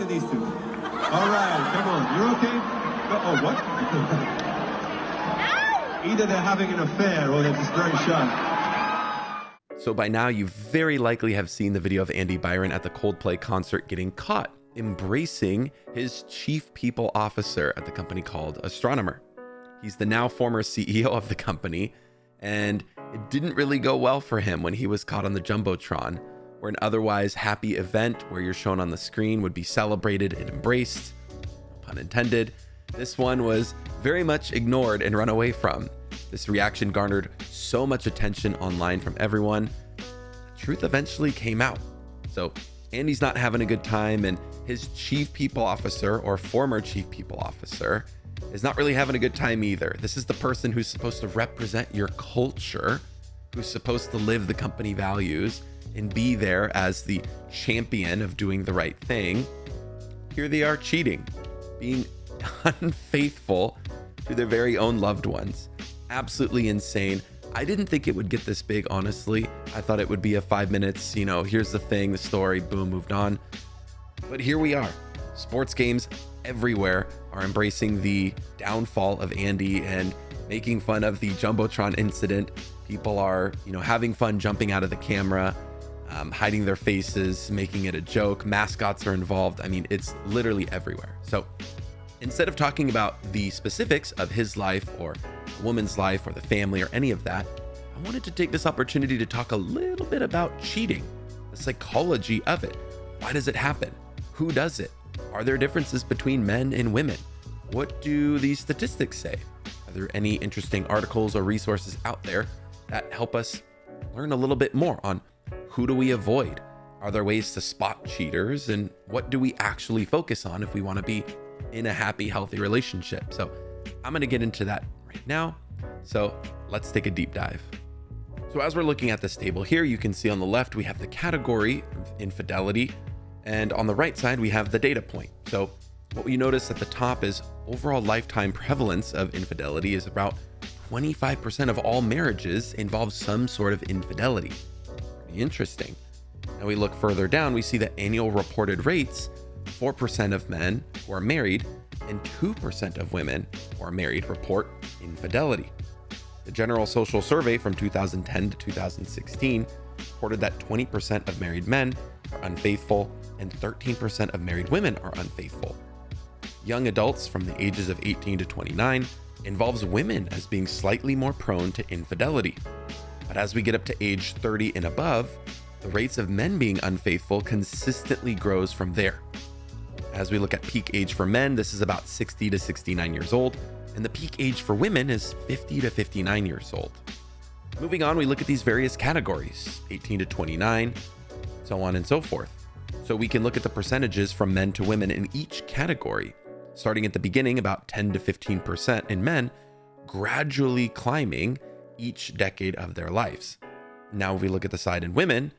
at these two. All right, come on. You're okay? No, oh, what? Either they're having an affair or they're just very shy. So by now, you very likely have seen the video of Andy Byron at the Coldplay concert getting caught embracing his chief people officer at the company called Astronomer. He's the now former CEO of the company, and it didn't really go well for him when he was caught on the jumbotron, where an otherwise happy event where you're shown on the screen would be celebrated and embraced. No pun intended. This one was very much ignored and run away from. This reaction garnered so much attention online from everyone. The truth eventually came out. So Andy's not having a good time, and his chief people officer, or former chief people officer, is not really having a good time either. This is the person who's supposed to represent your culture, who's supposed to live the company values and be there as the champion of doing the right thing. Here they are cheating, being unfaithful to their very own loved ones. Absolutely insane. I didn't think it would get this big, honestly. I thought it would be a 5 minutes, here's the thing, the story, boom, moved on. But here we are. Sports games everywhere are embracing the downfall of Andy and making fun of the jumbotron incident. People are, having fun jumping out of the camera, hiding their faces, making it a joke. Mascots are involved. I mean, it's literally everywhere. So instead of talking about the specifics of his life or a woman's life or the family or any of that, I wanted to take this opportunity to talk a little bit about cheating, the psychology of it. Why does it happen? Who does it? Are there differences between men and women? What do these statistics say? Are there any interesting articles or resources out there that help us learn a little bit more on who do we avoid? Are there ways to spot cheaters? And what do we actually focus on if we want to be in a happy, healthy relationship? So I'm going to get into that right now. So let's take a deep dive. So as we're looking at this table here, you can see on the left, we have the category of infidelity. And on the right side, we have the data point. So what we notice at the top is overall lifetime prevalence of infidelity is about 25% of all marriages involve some sort of infidelity. Pretty interesting. Now we look further down, we see that annual reported rates, 4% of men who are married and 2% of women who are married report infidelity. The General Social Survey from 2010 to 2016 reported that 20% of married men are unfaithful and 13% of married women are unfaithful. Young adults from the ages of 18 to 29 involves women as being slightly more prone to infidelity. But as we get up to age 30 and above, the rates of men being unfaithful consistently grows from there. As we look at peak age for men, this is about 60 to 69 years old, and the peak age for women is 50 to 59 years old. Moving on, we look at these various categories, 18 to 29, so on and so forth. So we can look at the percentages from men to women in each category, starting at the beginning about 10 to 15% in men, gradually climbing each decade of their lives. Now, if we look at the side in women,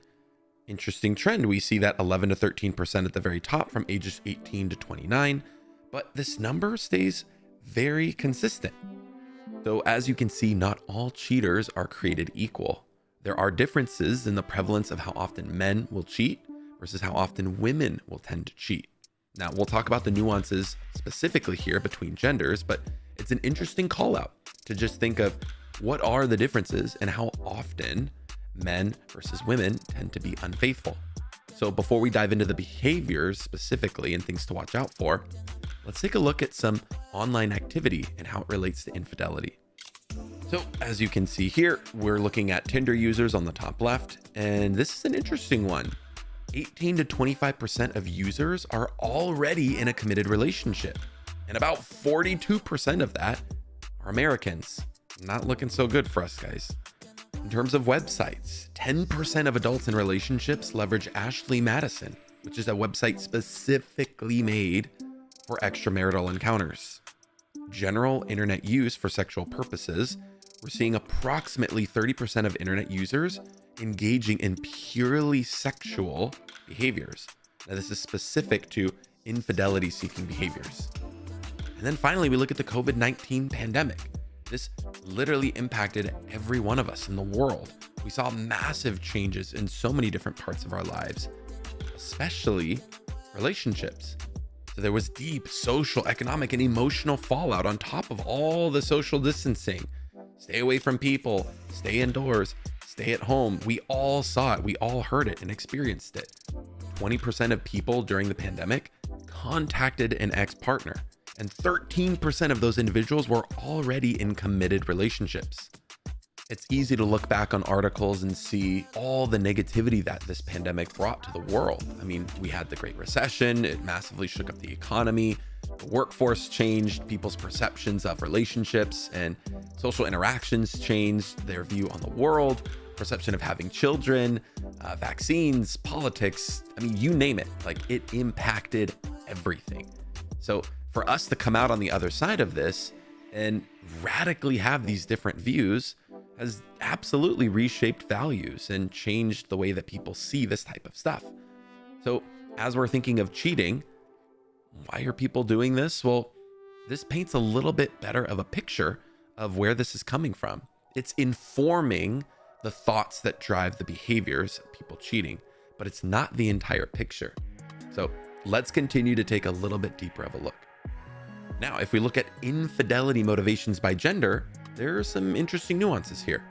interesting trend. We see that 11 to 13% at the very top from ages 18 to 29, but this number stays very consistent. So as you can see, not all cheaters are created equal. There are differences in the prevalence of how often men will cheat versus how often women will tend to cheat. Now, we'll talk about the nuances specifically here between genders, but it's an interesting call out to just think of what are the differences and how often men versus women tend to be unfaithful. So before we dive into the behaviors specifically and things to watch out for, let's take a look at some online activity and how it relates to infidelity. So as you can see here, we're looking at Tinder users on the top left, and this is an interesting one. 18 to 25% of users are already in a committed relationship, and about 42% of that are Americans. Not looking so good for us, guys. In terms of websites, 10% of adults in relationships leverage Ashley Madison, which is a website specifically made for extramarital encounters. General internet use for sexual purposes, we're seeing approximately 30% of internet users engaging in purely sexual behaviors. Now, this is specific to infidelity-seeking behaviors. And then finally, we look at the COVID-19 pandemic. This literally impacted every one of us in the world. We saw massive changes in so many different parts of our lives, especially relationships. So there was deep social, economic, and emotional fallout on top of all the social distancing. Stay away from people, stay indoors, stay at home. We all saw it, we all heard it and experienced it. 20% of people during the pandemic contacted an ex-partner, and 13% of those individuals were already in committed relationships. It's easy to look back on articles and see all the negativity that this pandemic brought to the world. I mean, we had the Great Recession, it massively shook up the economy, the workforce changed, people's perceptions of relationships and social interactions changed, their view on the world, perception of having children, vaccines, politics, I mean, you name it, like it impacted everything. So for us to come out on the other side of this and radically have these different views has absolutely reshaped values and changed the way that people see this type of stuff. So as we're thinking of cheating, why are people doing this? Well, this paints a little bit better of a picture of where this is coming from. It's informing the thoughts that drive the behaviors of people cheating, but it's not the entire picture. So let's continue to take a little bit deeper of a look. Now, if we look at infidelity motivations by gender, there are some interesting nuances here.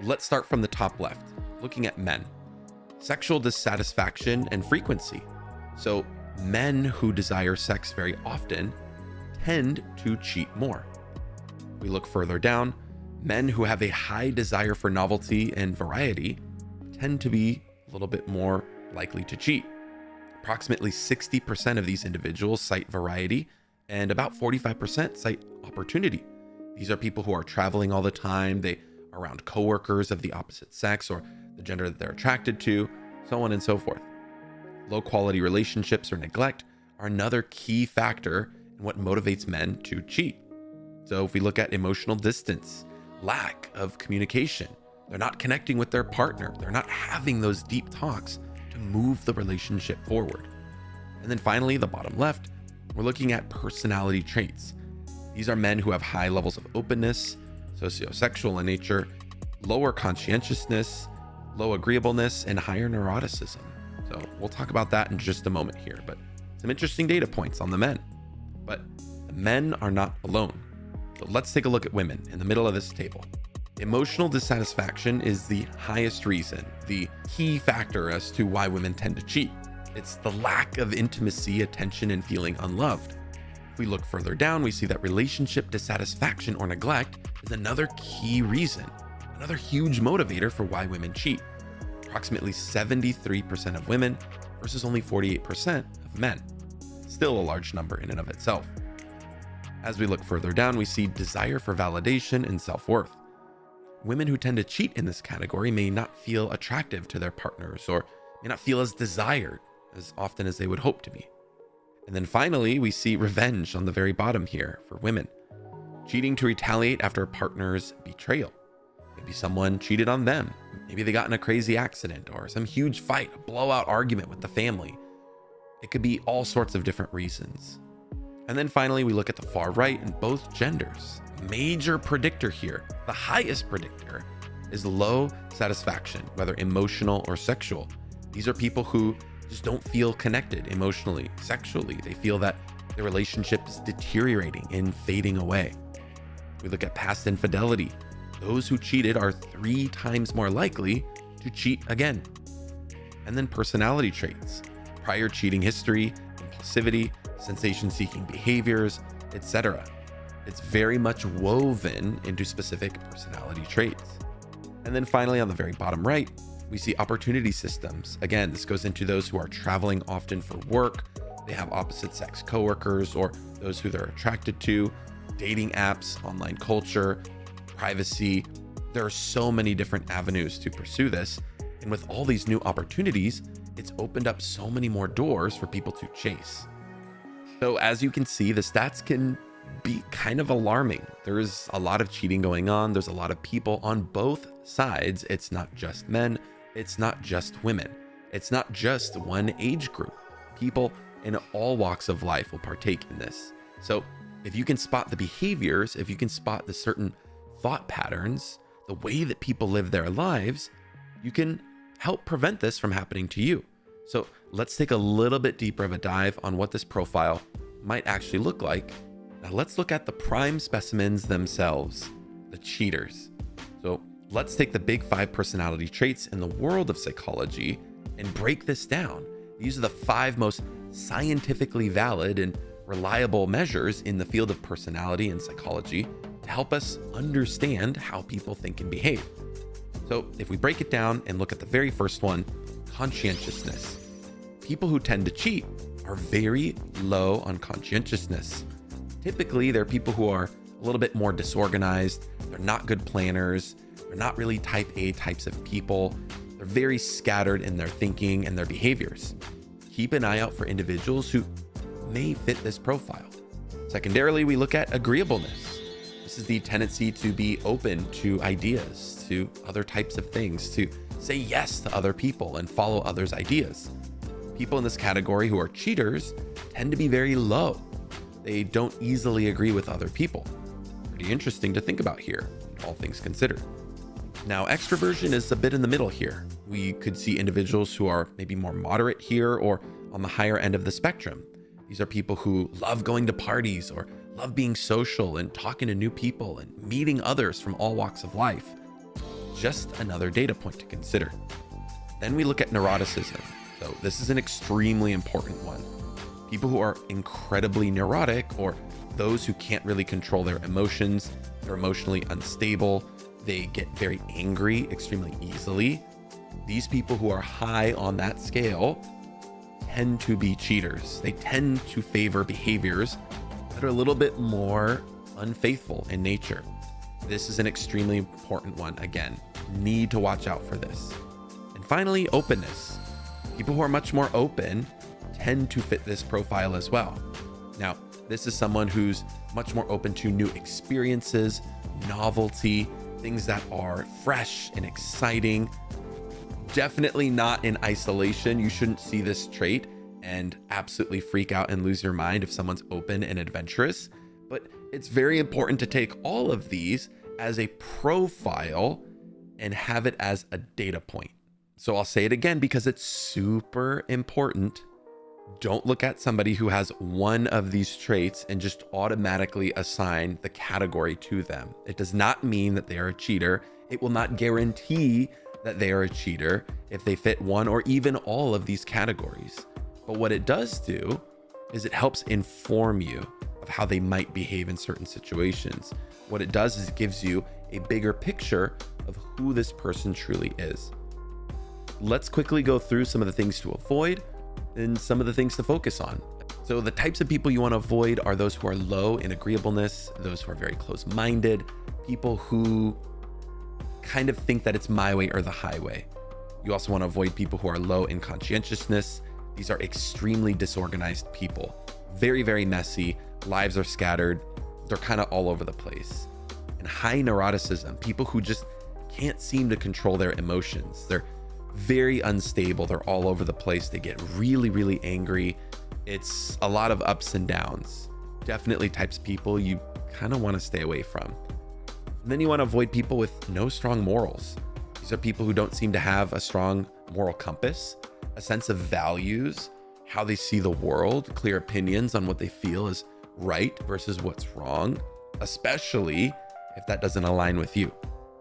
Let's start from the top left, looking at men. Sexual dissatisfaction and frequency. So men who desire sex very often tend to cheat more. We look further down, men who have a high desire for novelty and variety tend to be a little bit more likely to cheat. Approximately 60% of these individuals cite variety, and about 45% cite opportunity. These are people who are traveling all the time, they are around coworkers of the opposite sex or the gender that they're attracted to, so on and so forth. Low quality relationships or neglect are another key factor in what motivates men to cheat. So if we look at emotional distance, lack of communication, they're not connecting with their partner, they're not having those deep talks to move the relationship forward. And then finally, the bottom left, we're looking at personality traits. These are men who have high levels of openness, sociosexual in nature, lower conscientiousness, low agreeableness, and higher neuroticism. So we'll talk about that in just a moment here, but some interesting data points on the men. But the men are not alone. So let's take a look at women in the middle of this table. Emotional dissatisfaction is the highest reason, the key factor as to why women tend to cheat. It's the lack of intimacy, attention, and feeling unloved. If we look further down, we see that relationship dissatisfaction or neglect is another key reason, another huge motivator for why women cheat. Approximately 73% of women versus only 48% of men. Still a large number in and of itself. As we look further down, we see desire for validation and self-worth. Women who tend to cheat in this category may not feel attractive to their partners or may not feel as desired as often as they would hope to be. And then finally, we see revenge on the very bottom here for women. Cheating to retaliate after a partner's betrayal. Maybe someone cheated on them. Maybe they got in a crazy accident or some huge fight, a blowout argument with the family. It could be all sorts of different reasons. And then finally, we look at the far right in both genders. Major predictor here, the highest predictor, is low satisfaction, whether emotional or sexual. These are people who just don't feel connected emotionally, sexually. They feel that their relationship is deteriorating and fading away. We look at past infidelity. Those who cheated are 3 times more likely to cheat again. And then personality traits, prior cheating history, impulsivity, sensation-seeking behaviors, etc. It's very much woven into specific personality traits. And then finally, on the very bottom right, we see opportunity systems. Again, this goes into those who are traveling often for work, they have opposite sex coworkers or those who they're attracted to, dating apps, online culture, privacy. There are so many different avenues to pursue this. And with all these new opportunities, it's opened up so many more doors for people to chase. So as you can see, the stats can be kind of alarming. There is a lot of cheating going on. There's a lot of people on both sides. It's not just men. It's not just women. It's not just one age group. People in all walks of life will partake in this. So if you can spot the behaviors, if you can spot the certain thought patterns, the way that people live their lives, you can help prevent this from happening to you. So let's take a little bit deeper of a dive on what this profile might actually look like. Now let's look at the prime specimens themselves, the cheaters. So let's take the big 5 personality traits in the world of psychology and break this down. These are the 5 most scientifically valid and reliable measures in the field of personality and psychology to help us understand how people think and behave. So if we break it down and look at the very first one, conscientiousness. People who tend to cheat are very low on conscientiousness. Typically, they're people who are a little bit more disorganized. They're not good planners. They're not really type A types of people. They're very scattered in their thinking and their behaviors. Keep an eye out for individuals who may fit this profile. Secondarily, we look at agreeableness. This is the tendency to be open to ideas, to other types of things, to say yes to other people and follow others' ideas. People in this category who are cheaters tend to be very low. They don't easily agree with other people. Pretty interesting to think about here, all things considered. Now, extroversion is a bit in the middle here. We could see individuals who are maybe more moderate here or on the higher end of the spectrum. These are people who love going to parties or love being social and talking to new people and meeting others from all walks of life. Just another data point to consider. Then we look at neuroticism. So this is an extremely important one. People who are incredibly neurotic, or those who can't really control their emotions, they're emotionally unstable, they get very angry extremely easily. These people who are high on that scale tend to be cheaters. They tend to favor behaviors that are a little bit more unfaithful in nature. This is an extremely important one. Again, need to watch out for this. And finally, openness. People who are much more open tend to fit this profile as well. Now, this is someone who's much more open to new experiences, novelty, things that are fresh and exciting. Definitely not in isolation. You shouldn't see this trait and absolutely freak out and lose your mind if someone's open and adventurous. But it's very important to take all of these as a profile and have it as a data point. So I'll say it again because it's super important. Don't look at somebody who has one of these traits and just automatically assign the category to them. It does not mean that they are a cheater. It will not guarantee that they are a cheater if they fit one or even all of these categories. But what it does do is it helps inform you of how they might behave in certain situations. What it does is it gives you a bigger picture of who this person truly is. Let's quickly go through some of the things to avoid and some of the things to focus on. So the types of people you want to avoid are those who are low in agreeableness, those who are very close-minded, people who kind of think that it's my way or the highway. You also want to avoid people who are low in conscientiousness. These are extremely disorganized people, very, very messy, lives are scattered, they're kind of all over the place. And high neuroticism, people who just can't seem to control their emotions. They're very unstable. They're all over the place. They get really, really angry. It's a lot of ups and downs. Definitely types of people you kind of want to stay away from. And then you want to avoid people with no strong morals. These are people who don't seem to have a strong moral compass, a sense of values, how they see the world, clear opinions on what they feel is right versus what's wrong, especially if that doesn't align with you.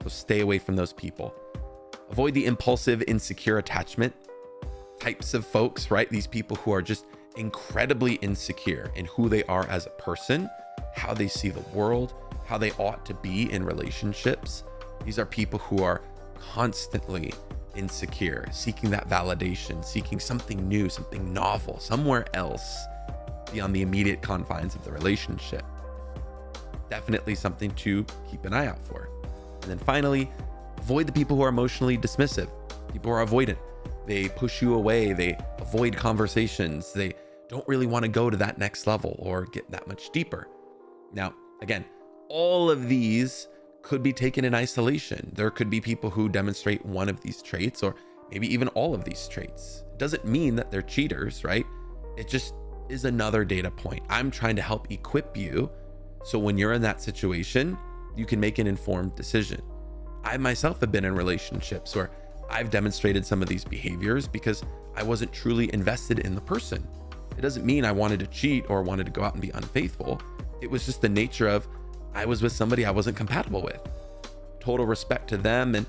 So stay away from those people. Avoid the impulsive, insecure attachment types of folks, right? These people who are just incredibly insecure in who they are as a person, how they see the world, how they ought to be in relationships. These are people who are constantly insecure, seeking that validation, seeking something new, something novel, somewhere else beyond the immediate confines of the relationship. Definitely something to keep an eye out for. And then finally, avoid the people who are emotionally dismissive. People who are avoidant. They push you away. They avoid conversations. They don't really want to go to that next level or get that much deeper. Now, again, all of these could be taken in isolation. There could be people who demonstrate one of these traits or maybe even all of these traits. It doesn't mean that they're cheaters, right? It just is another data point. I'm trying to help equip you so when you're in that situation, you can make an informed decision. I myself have been in relationships where I've demonstrated some of these behaviors because I wasn't truly invested in the person. It doesn't mean I wanted to cheat or wanted to go out and be unfaithful. It was just the nature of I was with somebody I wasn't compatible with. Total respect to them. And,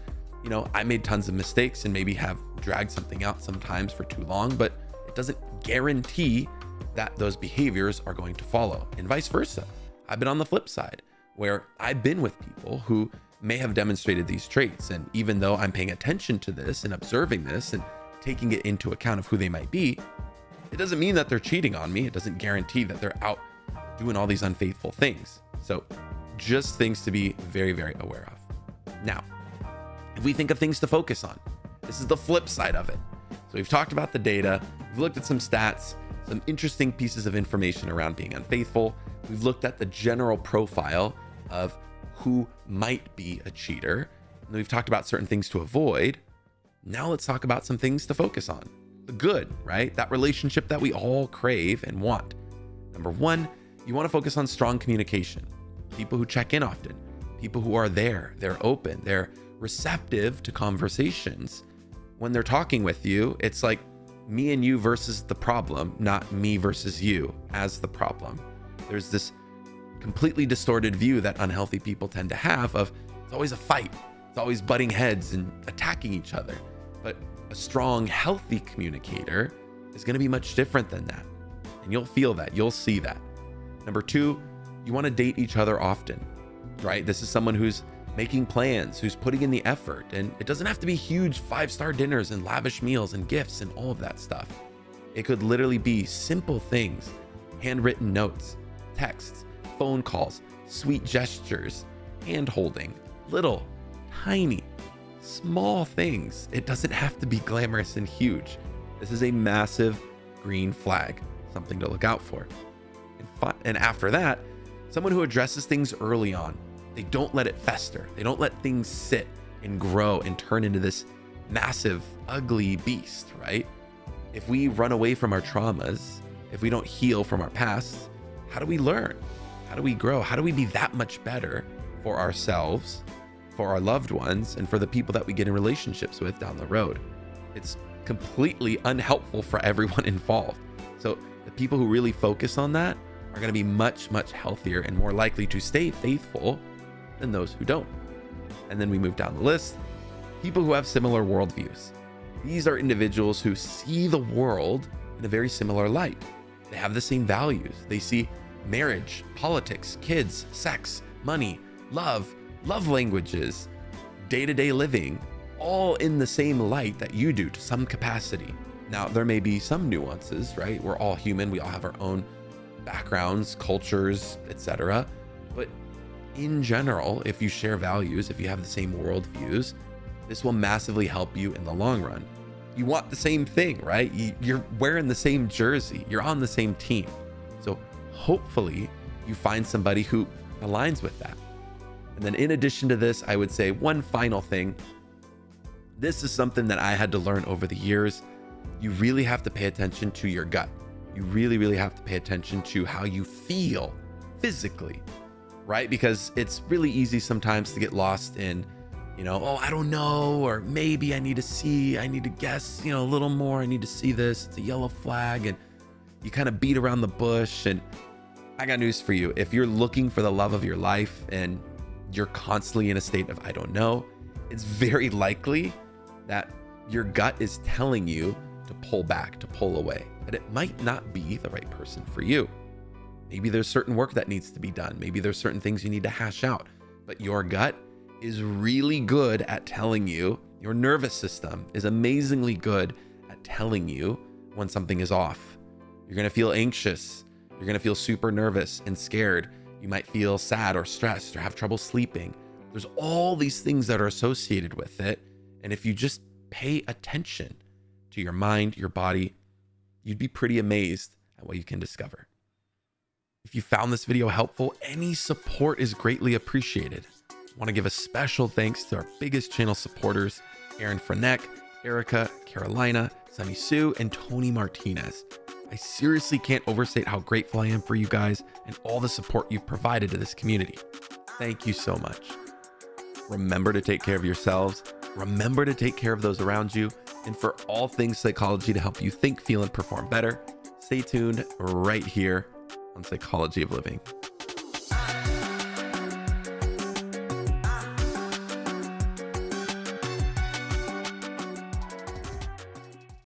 I made tons of mistakes and maybe have dragged something out sometimes for too long, but it doesn't guarantee that those behaviors are going to follow, and vice versa. I've been on the flip side where I've been with people who may have demonstrated these traits. And even though I'm paying attention to this and observing this and taking it into account of who they might be, it doesn't mean that they're cheating on me. It doesn't guarantee that they're out doing all these unfaithful things. So just things to be very, very aware of. Now, if we think of things to focus on, this is the flip side of it. So we've talked about the data, we've looked at some stats, some interesting pieces of information around being unfaithful. We've looked at the general profile of who might be a cheater. And we've talked about certain things to avoid. Now let's talk about some things to focus on. The good, right? That relationship that we all crave and want. Number one, you want to focus on strong communication. People who check in often, people who are there, they're open, they're receptive to conversations. When they're talking with you, it's like me and you versus the problem, not me versus you as the problem. There's this completely distorted view that unhealthy people tend to have of it's always a fight, it's always butting heads and attacking each other. But a strong, healthy communicator is going to be much different than that. And you'll feel that, you'll see that. Number two, you want to date each other often, right? This is someone who's making plans, who's putting in the effort. And it doesn't have to be huge 5-star dinners and lavish meals and gifts and all of that stuff. It could literally be simple things, handwritten notes, texts, phone calls, sweet gestures, hand holding, little, tiny, small things. It doesn't have to be glamorous and huge. This is a massive green flag, something to look out for. And after that, someone who addresses things early on. They don't let it fester. They don't let things sit and grow and turn into this massive, ugly beast, right? If we run away from our traumas, if we don't heal from our past, how do we learn? How do we grow? How do we be that much better for ourselves, for our loved ones, and for the people that we get in relationships with down the road? It's completely unhelpful for everyone involved. So the people who really focus on that are going to be much, much healthier and more likely to stay faithful than those who don't. And then we move down the list. People who have similar worldviews. These are individuals who see the world in a very similar light. They have the same values. They see marriage, politics, kids, sex, money, love languages, day-to-day living, all in the same light that you do to some capacity. Now, there may be some nuances, right? We're all human. We all have our own backgrounds, cultures, etc. But in general, if you share values, if you have the same worldviews, this will massively help you in the long run. You want the same thing, right? You're wearing the same jersey. You're on the same team. So hopefully you find somebody who aligns with that. And then in addition to this, I would say one final thing. This is something that I had to learn over the years. You really have to pay attention to your gut. You really, really have to pay attention to how you feel physically, right? Because it's really easy sometimes to get lost in, oh, I don't know, or maybe I need to see, I need to guess, a little more. I need to see this. It's a yellow flag. And you kind of beat around the bush. And I got news for you. If you're looking for the love of your life and you're constantly in a state of, I don't know, it's very likely that your gut is telling you to pull back, to pull away, but it might not be the right person for you. Maybe there's certain work that needs to be done. Maybe there's certain things you need to hash out, but your gut is really good at telling you, your nervous system is amazingly good at telling you when something is off. You're going to feel anxious. You're going to feel super nervous and scared. You might feel sad or stressed or have trouble sleeping. There's all these things that are associated with it. And if you just pay attention to your mind, your body, you'd be pretty amazed at what you can discover. If you found this video helpful, any support is greatly appreciated. I want to give a special thanks to our biggest channel supporters, Aaron Freneck, Erica, Carolina, Sunny Sue, and Tony Martinez. I seriously can't overstate how grateful I am for you guys and all the support you've provided to this community. Thank you so much. Remember to take care of yourselves. Remember to take care of those around you. And for all things psychology to help you think, feel, and perform better, Stay tuned right here on Psychology of Living.